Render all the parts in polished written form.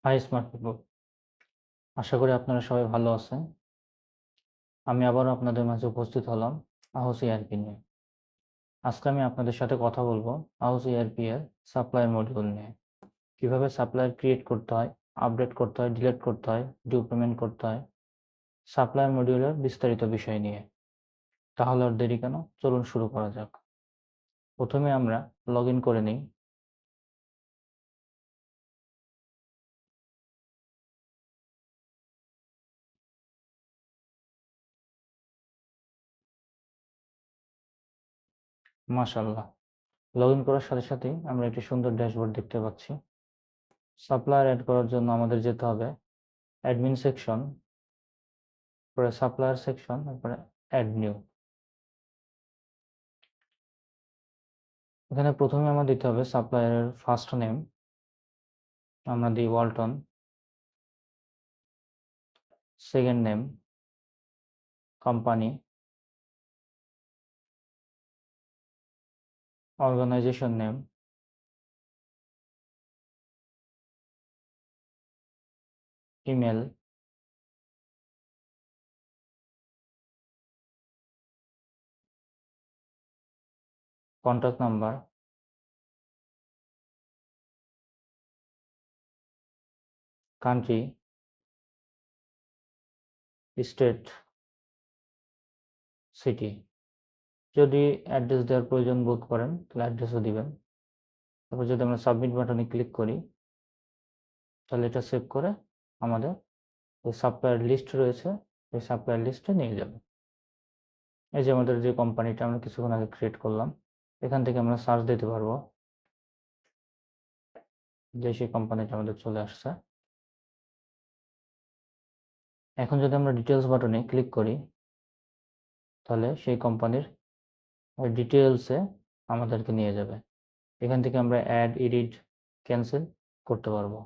High smart people, আশা করি আপনারা সবাই ভালো আছেন। আমি আবারও আপনাদের মাঝে উপস্থিত হলাম আহস ইআরপি নিয়ে। আজকে আমি আপনাদের সাথে কথা বলবো আহস ইআরপি এর সাপ্লায়ার মডিউল নিয়ে। কিভাবে সাপ্লায়ার ক্রিয়েট করতে হয়, আপডেট করতে হয়, ডিলিট করতে হয়, ডিউ পেমেন্ট করতে হয়, সাপ্লায়ার মডিউলের বিস্তারিত বিষয় নিয়ে। তাহলে আর দেরি কেন, চলুন শুরু করা যাক। প্রথমে আমরা লগ ইন করে নিই। মাশাআল্লাহ, লগ ইন করার সাথে সাথেই আমরা একটি সুন্দর ড্যাশবোর্ড দেখতে পাচ্ছি। সাপ্লায়ার অ্যাড করার জন্য আমাদের যেতে হবে অ্যাডমিন সেকশন, পরে সাপ্লায়ার সেকশন, তারপরে অ্যাড নিউ। এখানে প্রথমে আমার দিতে হবে সাপ্লায়ারের ফার্স্ট নেম, আমরা দিই Walton. Second name company, organization name, email, contact number, country, state, city. যদি অ্যাড্রেস দেওয়ার প্রয়োজন বোধ করেন তাহলে অ্যাড্রেসও দিবেন। তারপর যদি আমরা সাবমিট বাটনে ক্লিক করি তাহলে এটা সেভ করে আমাদের যে সাপ্লায়ার লিস্ট রয়েছে এই সাপ্লায়ার লিস্টে নিয়ে যাবে। এই যে আমাদের যে কোম্পানিটা আমরা কিছুক্ষণ আগে ক্রিয়েট করলাম, এখান থেকে আমরা সার্চ দিতে পারবো যে সেই কোম্পানিটা আমাদের চলে আসছে। এখন যদি আমরা ডিটেলস বাটনে ক্লিক করি তাহলে সেই কোম্পানির ডিটেলসে আমাদেরকে নিয়ে যাবে। এখান থেকে আমরা অ্যাড, এডিট, ক্যান্সেল করতে পারবো।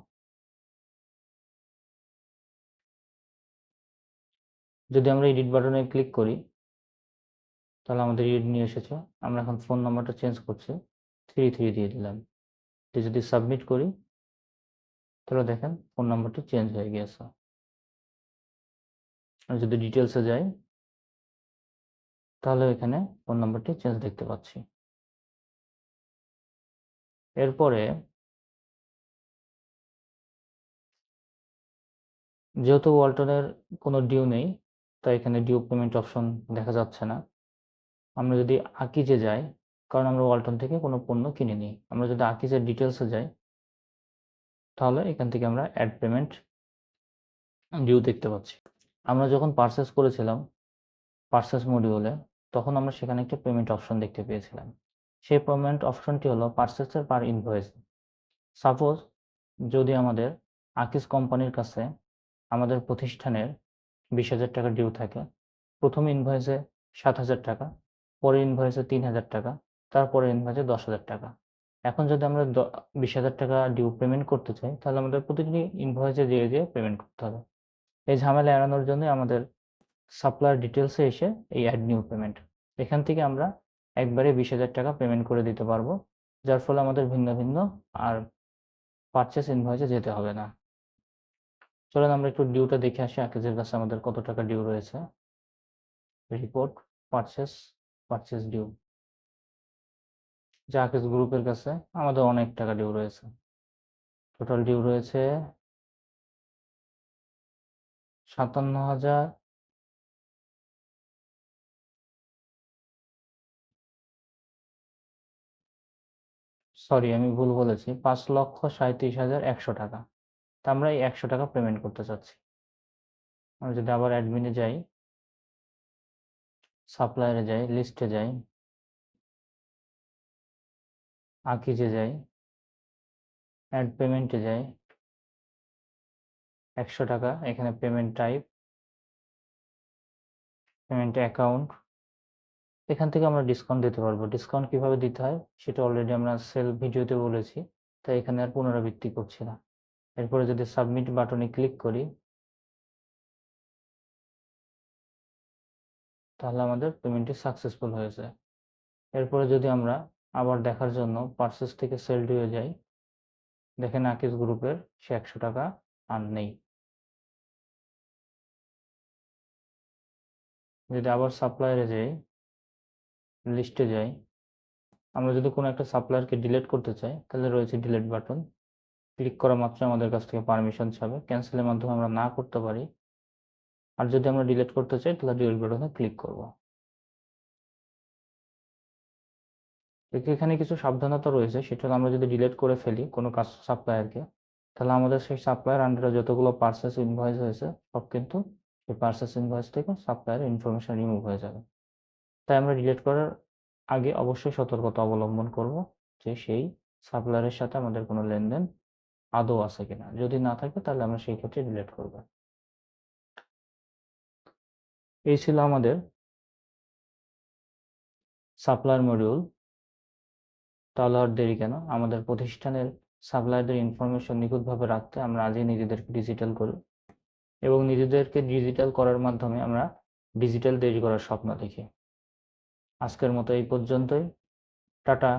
যদি আমরা এডিট বাটনে ক্লিক করি তাহলে আমাদের এডিট নিয়ে এসেছে। আমরা এখন ফোন নাম্বারটা চেঞ্জ করছি, 33 দিয়ে দিলাম। যদি সাবমিট করি তাহলে দেখেন ফোন নাম্বারটি চেঞ্জ হয়ে গিয়েছে। আর যদি ডিটেলসে যাই তাহলে এখানে ফোন নাম্বারটি চেঞ্জ দেখতে পাচ্ছি। এরপরে যেহেতু ওয়ালটনের কোনো ডিউ নেই তাই এখানে ডিউ পেমেন্ট অপশন দেখা যাচ্ছে না। আমরা যদি আকিজে যাই, কারণ আমরা ওয়ালটন থেকে কোনো পণ্য কিনিনি, আমরা যদি আকিজের ডিটেলসে যাই তাহলে এখান থেকে আমরা অ্যাড পেমেন্ট ডিউ দেখতে পাচ্ছি। আমরা যখন পারচেস করেছিলাম পারচেস মডিউলে তখন আমরা সেখানে একটা পেমেন্ট অপশন দেখতে পেয়েছিলাম। সেই পেমেন্ট অপশনটি হলো পারচেসের পার ইনভয়েস। সাপোজ যদি আমাদের আকিজ কোম্পানির কাছে আমাদের প্রতিষ্ঠানের 20,000 টাকা ডিউ থাকে, প্রথম ইনভয়েসে 7,000 টাকা, পরের ইনভয়েসে 3,000 টাকা, তারপরের ইনভয়েসে 10,000 টাকা। এখন যদি আমরা 20,000 টাকা ডিউ পেমেন্ট করতে চাই তাহলে আমাদের প্রতিটি ইনভয়েসে যেয়ে যেয়ে পেমেন্ট করতে হবে। এই ঝামেলা এড়ানোর জন্য আমাদের সাপ্লায়ার ডিটেলসে এসে এই অ্যাড নিউ পেমেন্ট, এখান থেকে আমরা একবারে 20,000 টাকা পেমেন্ট করে দিতে পারবো, যার ফলে আমাদের ভিন্ন ভিন্ন আর পারচেস ইনভয়েসে যেতে হবে না। চলেন আমরা একটু ডিউটা দেখে আসি আকিজের কাছে আমাদের কত টাকা ডিউ রয়েছে। Report, purchase, purchase due. যে আকিজ গ্রুপের কাছে আমাদের অনেক টাকা ডিউ রয়েছে। টোটাল ডিউ রয়েছে 57,000, সরি আমি ভুল বলেছি, 5,37,100 টাকা। তা আমরা এই 100 টাকা পেমেন্ট করতে চাচ্ছি। আমরা যদি আবার অ্যাডমিনে যাই, সাপ্লায়ারে যাই, লিস্টে যাই, আকিজে যাই, অ্যাড পেমেন্টে যাই, 100 টাকা, এখানে পেমেন্ট টাইপ, পেমেন্ট অ্যাকাউন্ট, এখান থেকে আমরা ডিসকাউন্ট দিতে পারবো। ডিসকাউন্ট কিভাবে দিতে হয় সেটা অলরেডি আমরা সেল ভিডিওতে বলেছি, তাই এখানে আর পুনরাবৃত্তি করছি না। এরপরে যদি সাবমিট বাটনে ক্লিক করি তাহলে আমাদের পেমেন্টটি সাকসেসফুল হয়েছে। এরপরে যদি আমরা আবার দেখার জন্য পারচেস থেকে সেল ডিউয়ে যাই দেখেন আকিজ গ্রুপের সে 100 টাকা আর নেই। যদি আবার সাপ্লায়ারে যাই, লিস্টে যাই, আমরা যদি কোনো একটা সাপ্লায়ারকে ডিলিট করতে চাই তাহলে রয়েছে ডিলিট বাটন। ক্লিক করা মাত্র আমাদের কাছ থেকে পারমিশন চাবে, ক্যান্সেলের মাধ্যমে আমরা না করতে পারি। আর যদি আমরা ডিলিট করতে চাই তাহলে ডিলিট বাটনে ক্লিক করব। এখানে কিছু সাবধানতা রয়েছে, সেটা হলো আমরা যদি ডিলিট করে ফেলি কোনো সাপ্লায়ারকে, তাহলে আমাদের সেই সাপ্লায়ার আন্ডারে যতগুলো পার্সেস ইনভয়েস হয়েছে সব কিন্তু সেই পার্সেস ইনভয়েস থেকে সাপ্লায়ারের ইনফরমেশন রিমুভ হয়ে যাবে। তাই আমরা ডিলিট করার আগে অবশ্যই সতর্কতা অবলম্বন করব যে সেই সাপ্লায়ারের সাথে আমাদের কোনো লেনদেন আদৌ আছে কিনা। যদি না থাকে তাহলে আমরা সেই ক্ষেত্রে ডিলিট করব। এই ছিল আমাদের সাপ্লায়ার মডিউল। তাহলে আর দেরি কেন, আমাদের প্রতিষ্ঠানের সাপ্লায়ারদের ইনফরমেশন নিখুঁতভাবে রাখতে আমরা আজই নিজেদেরকে ডিজিটাল করি এবং নিজেদেরকে ডিজিটাল করার মাধ্যমে আমরা ডিজিটাল তৈরি করার স্বপ্ন দেখি। আজকের মতো এই পর্যন্তই। টাটা।